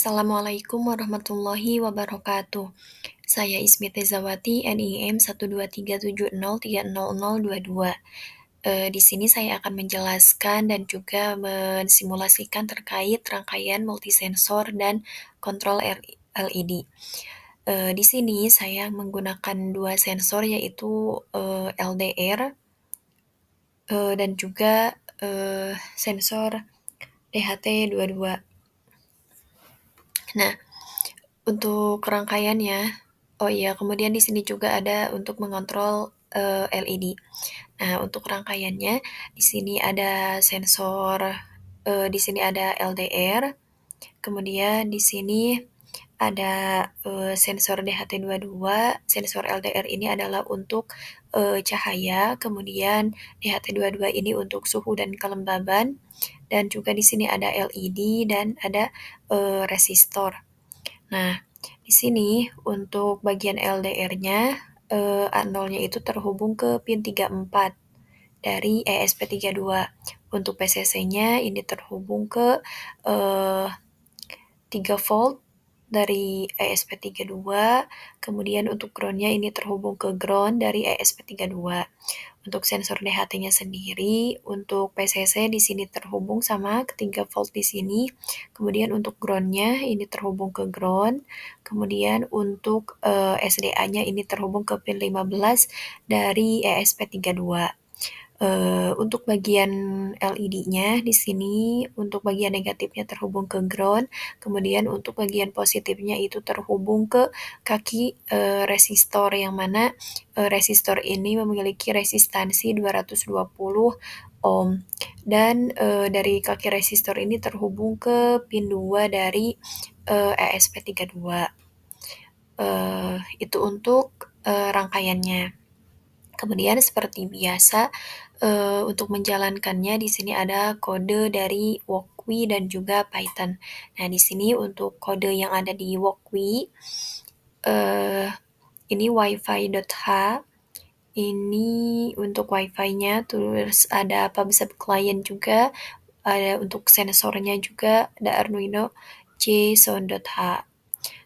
Assalamualaikum warahmatullahi wabarakatuh. Saya Ismi Tezawati, NIM 12370300022. Di sini saya akan menjelaskan dan juga mensimulasikan terkait rangkaian multisensor dan kontrol LED. Di sini saya menggunakan 2 sensor yaitu, LDR, dan juga, sensor DHT22. Nah, untuk rangkaiannya, oh iya, kemudian di sini juga ada untuk mengontrol, LED. Nah, untuk rangkaiannya, di sini ada sensor, di sini ada LDR, kemudian di sini ada, sensor DHT22. Sensor LDR ini adalah untuk, cahaya, kemudian DHT22 ini untuk suhu dan kelembaban, dan juga di sini ada LED dan ada, resistor. Nah, di sini untuk bagian LDR-nya, A0-nya itu terhubung ke pin 34 dari ESP32. Untuk PCC-nya ini terhubung ke, 3 volt dari ESP32, kemudian untuk ground-nya ini terhubung ke ground dari ESP32. Untuk sensor DHT-nya sendiri, untuk PCC di sini terhubung sama ke 3 volt di sini, kemudian untuk ground-nya ini terhubung ke ground, kemudian untuk, SDA-nya ini terhubung ke pin 15 dari ESP32. Untuk bagian LED-nya di sini, untuk bagian negatifnya terhubung ke ground, kemudian untuk bagian positifnya itu terhubung ke kaki, resistor, yang mana, resistor ini memiliki resistansi 220 ohm. Dan, dari kaki resistor ini terhubung ke pin 2 dari, ESP32. Itu untuk, rangkaiannya. Kemudian seperti biasa, untuk menjalankannya di sini ada kode dari Walkwi dan juga Python. Nah, di sini untuk kode yang ada di Walkwi, eee, ini wifi.h, ini untuk wifi-nya, terus ada PubSub client juga, ada untuk sensornya juga, ada Arduino JSON.h.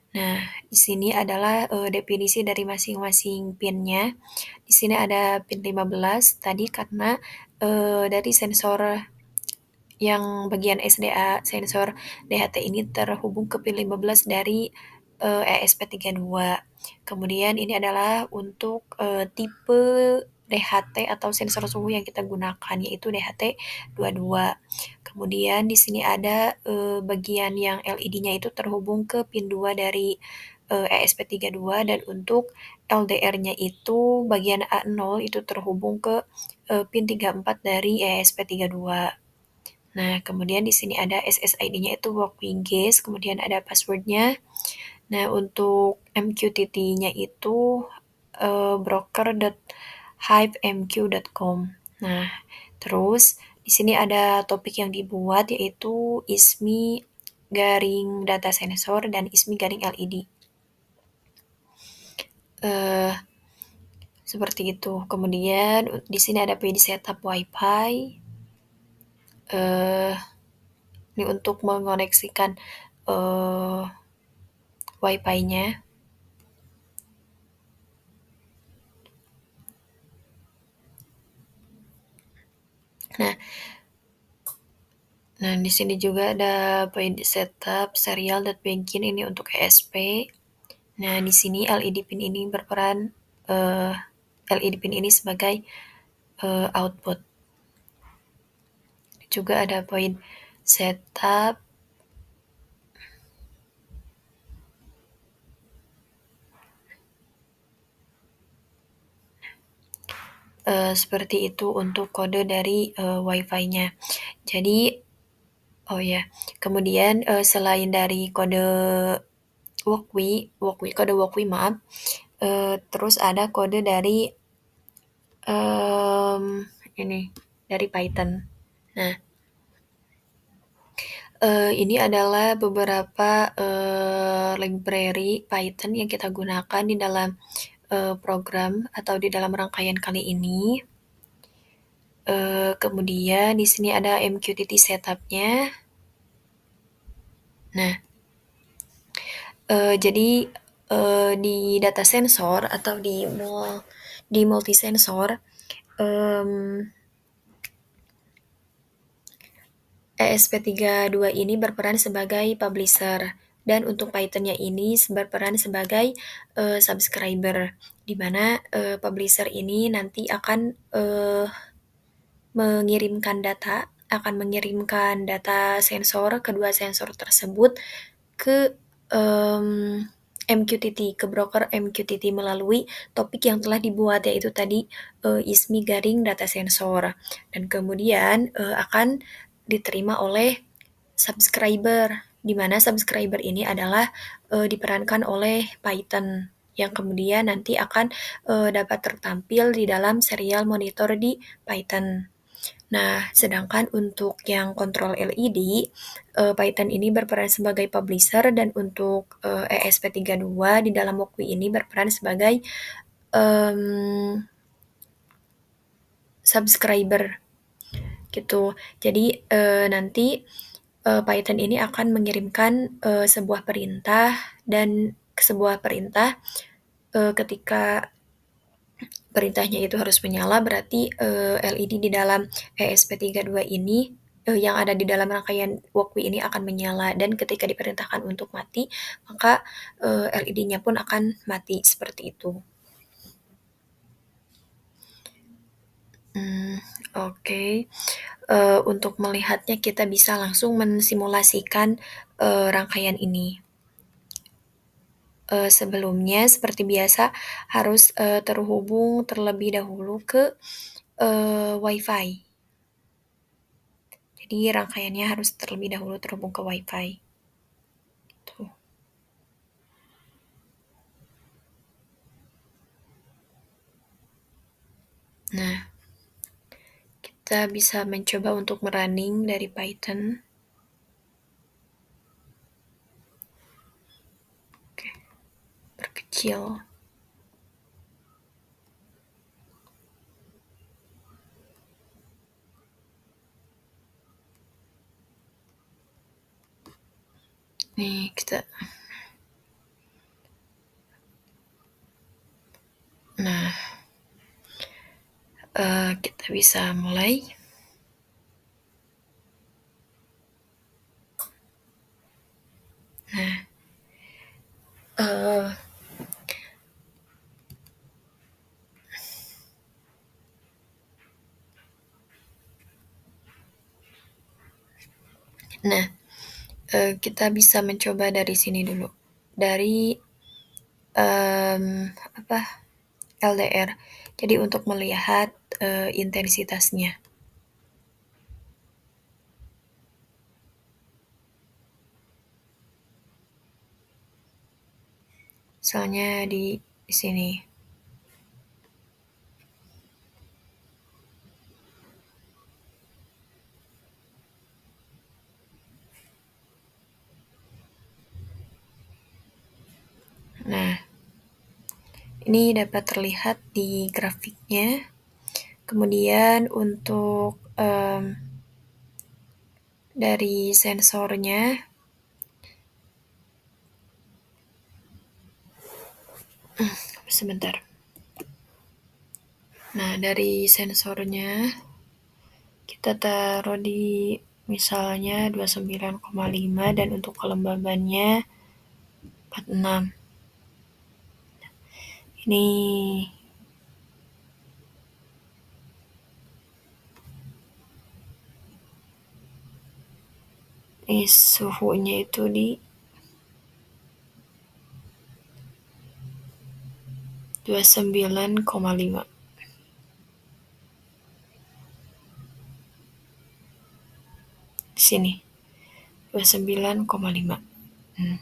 Nah, di sini adalah, definisi dari masing-masing pin-nya. Di sini ada pin 15 tadi karena, dari sensor yang bagian SDA, sensor DHT ini terhubung ke pin 15 dari, ESP32. Kemudian ini adalah untuk, tipe DHT atau sensor suhu yang kita gunakan, yaitu DHT22. Kemudian di sini ada, bagian yang LED-nya itu terhubung ke pin 2 dari, ESP32, dan untuk LDR-nya itu bagian A0 itu terhubung ke, pin 34 dari ESP32. Nah, kemudian di sini ada SSID-nya itu Walkwiges, kemudian ada password-nya. Nah, untuk MQTT-nya itu, broker.hivemq.com. Nah, terus di sini ada topik yang dibuat yaitu ISMI garing data sensor dan ISMI garing LED. Seperti itu. Kemudian di sini ada PD setup WiFi. Ini untuk mengoneksikan, WiFi-nya. Nah, di sini juga ada PD setup serial.begin, ini untuk ESP. Nah, di sini LED pin ini berperan, LED pin ini sebagai, output. Juga ada point setup, seperti itu untuk kode dari, WiFi-nya. Jadi, oh ya, kemudian, selain dari kode kode Walkwi, maaf, terus ada kode dari, ini, dari Python. Nah, ini adalah beberapa, library Python yang kita gunakan di dalam, program atau di dalam rangkaian kali ini. Kemudian di sini ada MQTT setup-nya. Nah, Jadi, di data sensor atau di multisensor, mmm, ESP32 ini berperan sebagai publisher dan untuk Python-nya ini berperan sebagai, subscriber, di mana, publisher ini nanti akan, mengirimkan data sensor, kedua sensor tersebut ke, MQTT, ke broker MQTT melalui topik yang telah dibuat, yaitu tadi, ISMI garing data sensor. Dan kemudian, akan diterima oleh subscriber, di mana subscriber ini adalah, diperankan oleh Python, yang kemudian nanti akan, dapat tertampil di dalam serial monitor di Python. Nah, sedangkan untuk yang kontrol LED, Python ini berperan sebagai publisher dan untuk, ESP32 di dalam WOKWI ini berperan sebagai, mmm, subscriber, gitu. Jadi, nanti, Python ini akan mengirimkan, sebuah perintah dan sebuah perintah, ketika perintahnya itu harus menyala berarti, LED di dalam ESP32 ini, yang ada di dalam rangkaian walkway ini akan menyala dan ketika diperintahkan untuk mati, maka, LED-nya pun akan mati, seperti itu. Mmm, oke. Untuk melihatnya kita bisa langsung mensimulasikan, rangkaian ini. Sebelumnya seperti biasa harus, terhubung terlebih dahulu ke, WiFi. Jadi rangkaiannya harus terlebih dahulu terhubung ke WiFi, gitu. Nah, kita bisa mencoba untuk running dari Python. Oke, perkecil. Nih, nah, kita bisa mulai. Nah, eee, nah, kita bisa mencoba dari sini dulu, dari, apa, LDR. Jadi untuk melihat, intensitasnya. Misalnya di sini. Nah, ini dapat terlihat di grafiknya. Kemudian untuk, dari sensornya, sebentar. Nah, dari sensornya kita taruh di misalnya 29,5 dan untuk kelembabannya 46. Ini suhunya itu di 29,5. Di sini 29,5. Hmm.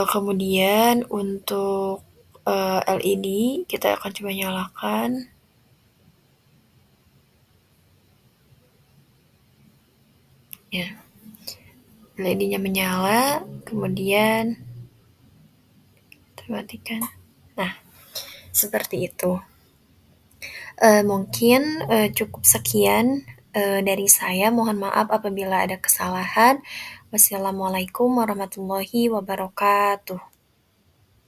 Kemudian untuk, LED kita akan coba nyalakan. Ya, LED-nya menyala, kemudian kita matikan. Nah, seperti itu. Mungkin, cukup sekian, Dari saya mohon maaf apabila ada kesalahan. Wassalamualaikum warahmatullahi wabarakatuh.